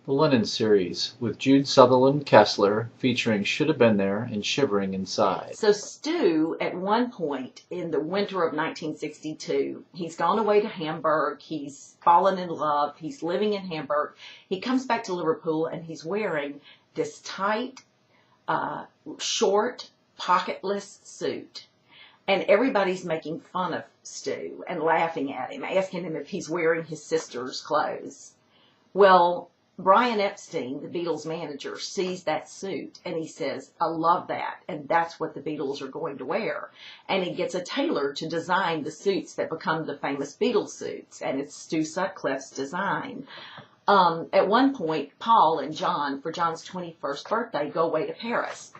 The Lennon Series with Jude Southerland Kessler featuring Should Have Been There and Shivering Inside. So Stu, at one point in the winter of 1962, he's gone away to Hamburg. He's fallen in love. He's living in Hamburg. He comes back to Liverpool and he's wearing this tight, short, pocketless suit. And everybody's making fun of Stu and laughing at him, asking him if he's wearing his sister's clothes. Well, Brian Epstein, the Beatles manager, sees that suit and he says, I love that, and that's what the Beatles are going to wear. And he gets a tailor to design the suits that become the famous Beatles suits, and it's Stu Sutcliffe's design. At one point, Paul and John, for John's 21st birthday, go away to Paris.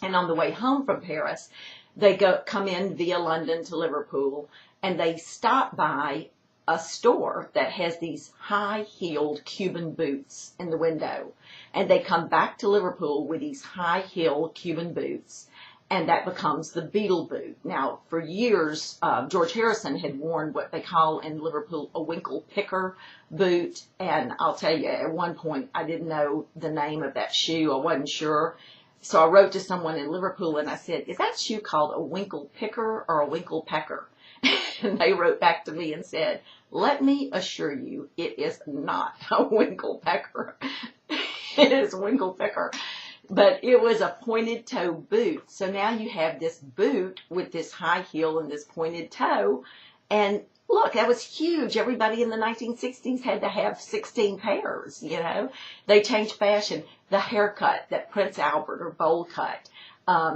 And on the way home from Paris, they come in via London to Liverpool, and they stop by a store that has these high-heeled Cuban boots in the window. And they come back to Liverpool with these high-heeled Cuban boots, and that becomes the Beatle boot. Now, for years, George Harrison had worn what they call in Liverpool a winkle picker boot, and I'll tell you, at one point, I didn't know the name of that shoe. I wasn't sure. So I wrote to someone in Liverpool and I said, is that shoe called a winkle picker or a winkle pecker? And they wrote back to me and said, let me assure you, it is not a winkle pecker. It is a winkle picker. But it was a pointed toe boot. So now you have this boot with this high heel and this pointed toe. And look, that was huge. Everybody in the 1960s had to have 16 pairs, you know. They changed fashion. The haircut, that Prince Albert or bowl cut.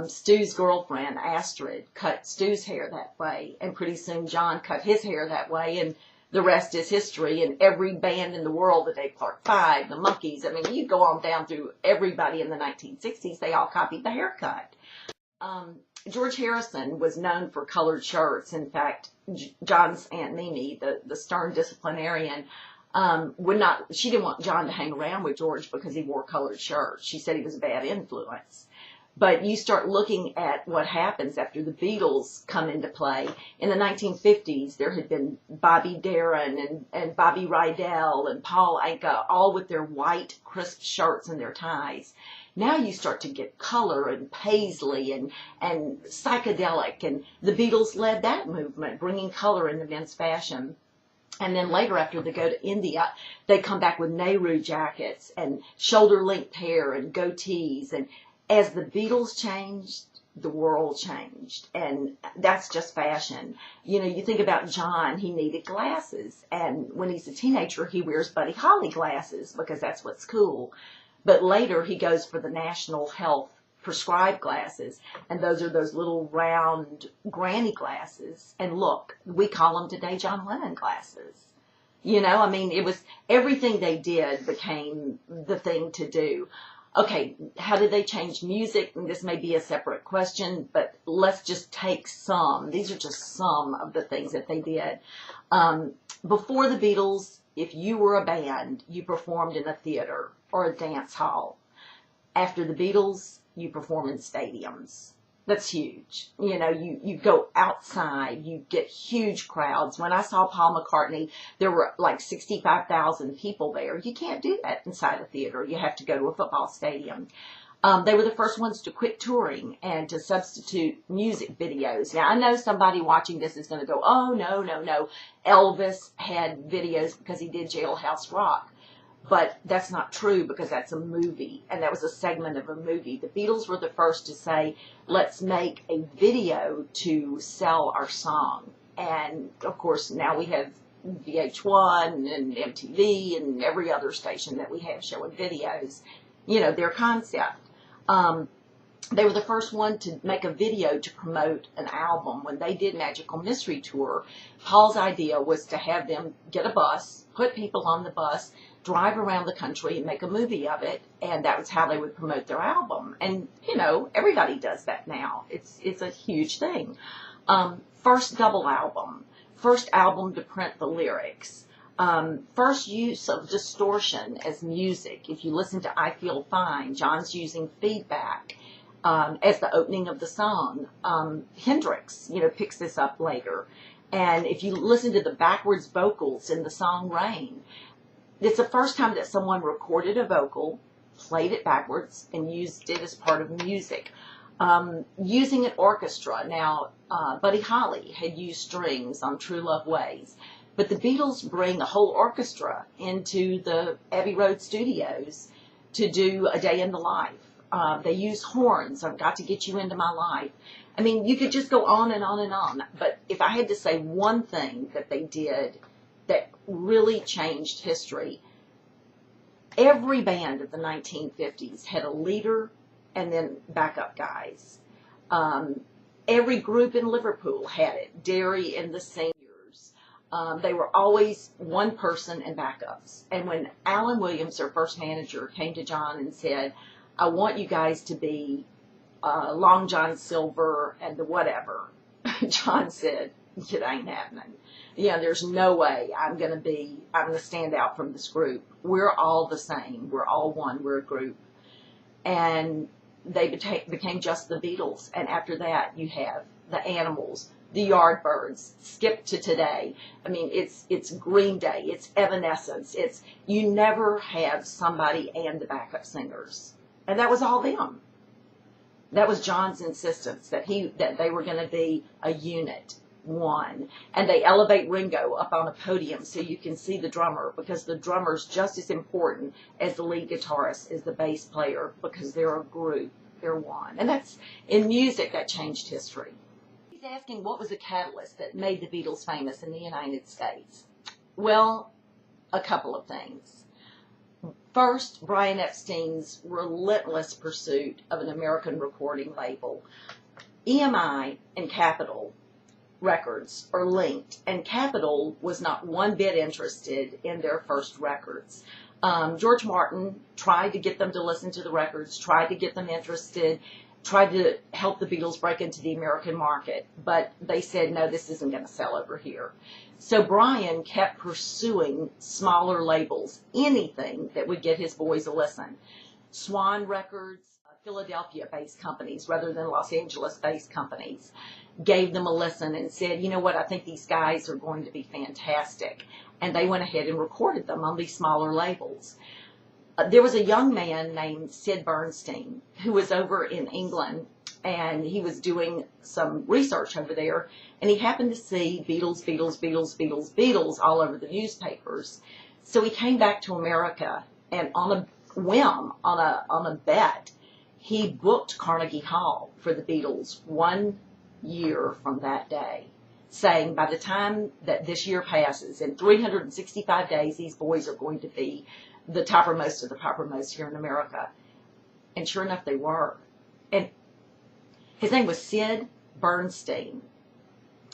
Stu's girlfriend, Astrid, cut Stu's hair that way. And pretty soon John cut his hair that way. And the rest is history. And every band in the world, the Dave Clark Five, the Monkees, I mean, you go on down through everybody in the 1960s, they all copied the haircut. George Harrison was known for colored shirts. In fact, John's Aunt Mimi, the stern disciplinarian, she didn't want John to hang around with George because he wore colored shirts. She said he was a bad influence. But you start looking at what happens after the Beatles come into play. In the 1950s, there had been Bobby Darin and Bobby Rydell and Paul Anka, all with their white, crisp shirts and their ties. Now you start to get color and paisley and psychedelic, and the Beatles led that movement, bringing color into men's fashion. And then later, after they go to India, they come back with Nehru jackets and shoulder-length hair and goatees. And as the Beatles changed, the world changed. And that's just fashion. You know, you think about John, he needed glasses. And when he's a teenager, he wears Buddy Holly glasses because that's what's cool. But later, he goes for the National Health prescribed glasses, and those are those little round granny glasses. And look, we call them today John Lennon glasses. You know, I mean, it was everything they did became the thing to do. Okay, how did they change music? And this may be a separate question, but let's just take some. These are just some of the things that they did. Before the Beatles, if you were a band, you performed in a theater or a dance hall. After the Beatles, you perform in stadiums. That's huge. You know, you go outside, you get huge crowds. When I saw Paul McCartney, there were like 65,000 people there. You can't do that inside a theater. You have to go to a football stadium. They were the first ones to quit touring and to substitute music videos. Now, I know somebody watching this is going to go, oh, no. Elvis had videos because he did Jailhouse Rock. But that's not true because that's a movie, and that was a segment of a movie. The Beatles were the first to say, let's make a video to sell our song. And, of course, now we have VH1 and MTV and every other station that we have showing videos, you know, their concept. They were the first one to make a video to promote an album. When they did Magical Mystery Tour, Paul's idea was to have them get a bus, put people on the bus, drive around the country and make a movie of it, and that was how they would promote their album. And, you know, everybody does that now. It's a huge thing. First double album. First album to print the lyrics. First use of distortion as music. If you listen to I Feel Fine, John's using feedback as the opening of the song. Hendrix, you know, picks this up later. And if you listen to the backwards vocals in the song Rain, It's the first time that someone recorded a vocal, played it backwards, and used it as part of music. Using an orchestra. Now, Buddy Holly had used strings on True Love Ways, but the Beatles bring a whole orchestra into the Abbey Road studios to do A Day in the Life. They use horns. I've got to get you into my life. I mean, you could just go on and on and on. But if I had to say one thing that they did that really changed history, every band of the 1950s had a leader and then backup guys. Every group in Liverpool had it. Derry and the Singers. They were always one person and backups. And when Alan Williams, their first manager, came to John and said, I want you guys to be Long John Silver and the whatever, John said, it ain't happening. Yeah, there's no way I'm going to stand out from this group. We're all the same. We're all one. We're a group. And they became just the Beatles. And after that, you have the Animals, the Yardbirds, skip to today. I mean, it's Green Day, it's Evanescence. You never have somebody and the backup singers. And that was all them. That was John's insistence that they were going to be a unit, one. And they elevate Ringo up on a podium so you can see the drummer, because the drummer's just as important as the lead guitarist, as the bass player, because they're a group, they're one. And that's, in music, that changed history. He's asking what was the catalyst that made the Beatles famous in the United States. Well, a couple of things. First, Brian Epstein's relentless pursuit of an American recording label. EMI and Capitol Records are linked, and Capitol was not one bit interested in their first records. George Martin tried to get them to listen to the records, tried to get them interested, tried to help the Beatles break into the American market, but they said, no, this isn't going to sell over here. So Brian kept pursuing smaller labels, anything that would get his boys a listen. Swan Records, Philadelphia-based companies rather than Los Angeles-based companies, gave them a listen and said, you know what, I think these guys are going to be fantastic. And they went ahead and recorded them on these smaller labels. There was a young man named Sid Bernstein who was over in England, and he was doing some research over there, and he happened to see Beatles, Beatles, Beatles, Beatles, Beatles all over the newspapers. So he came back to America, and on a whim, on a bet, he booked Carnegie Hall for the Beatles 1 year from that day, saying by the time that this year passes, in 365 days, these boys are going to be the toppermost of the toppermost here in America. And sure enough, they were. And his name was Sid Bernstein.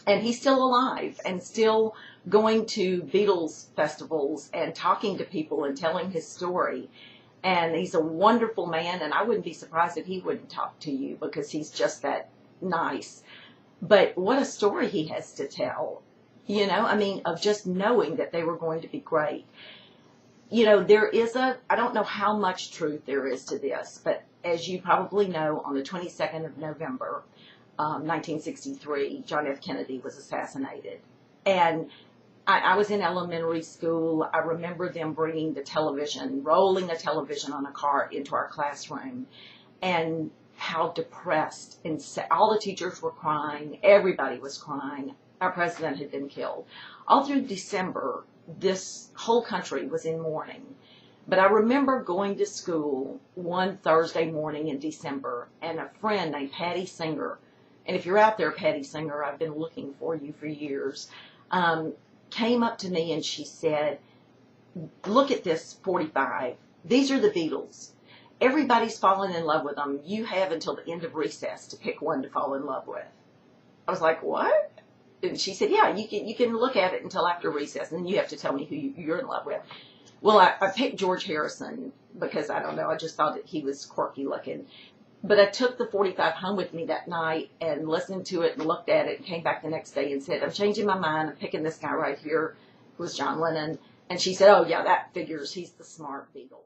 And he's still alive and still going to Beatles festivals and talking to people and telling his story. And he's a wonderful man, and I wouldn't be surprised if he wouldn't talk to you, because he's just that nice. But what a story he has to tell, you know, I mean, of just knowing that they were going to be great. You know, there is I don't know how much truth there is to this, but as you probably know, on the 22nd of November, 1963, John F. Kennedy was assassinated. And I was in elementary school. I remember them bringing the television, rolling a television on a cart into our classroom, and how depressed, and all the teachers were crying. Everybody was crying. Our president had been killed. All through December, this whole country was in mourning. But I remember going to school one Thursday morning in December, and a friend named Patty Singer, and if you're out there, Patty Singer, I've been looking for you for years, came up to me and she said, look at this 45. These are the Beatles. Everybody's fallen in love with them. You have until the end of recess to pick one to fall in love with. I was like, what? And she said, yeah, you can look at it until after recess, and then you have to tell me who you're in love with. Well, I picked George Harrison because, I don't know, I just thought that he was quirky looking. But I took the 45 home with me that night and listened to it and looked at it and came back the next day and said, I'm changing my mind. I'm picking this guy right here, who was John Lennon. And she said, oh, yeah, that figures. He's the smart Beatle.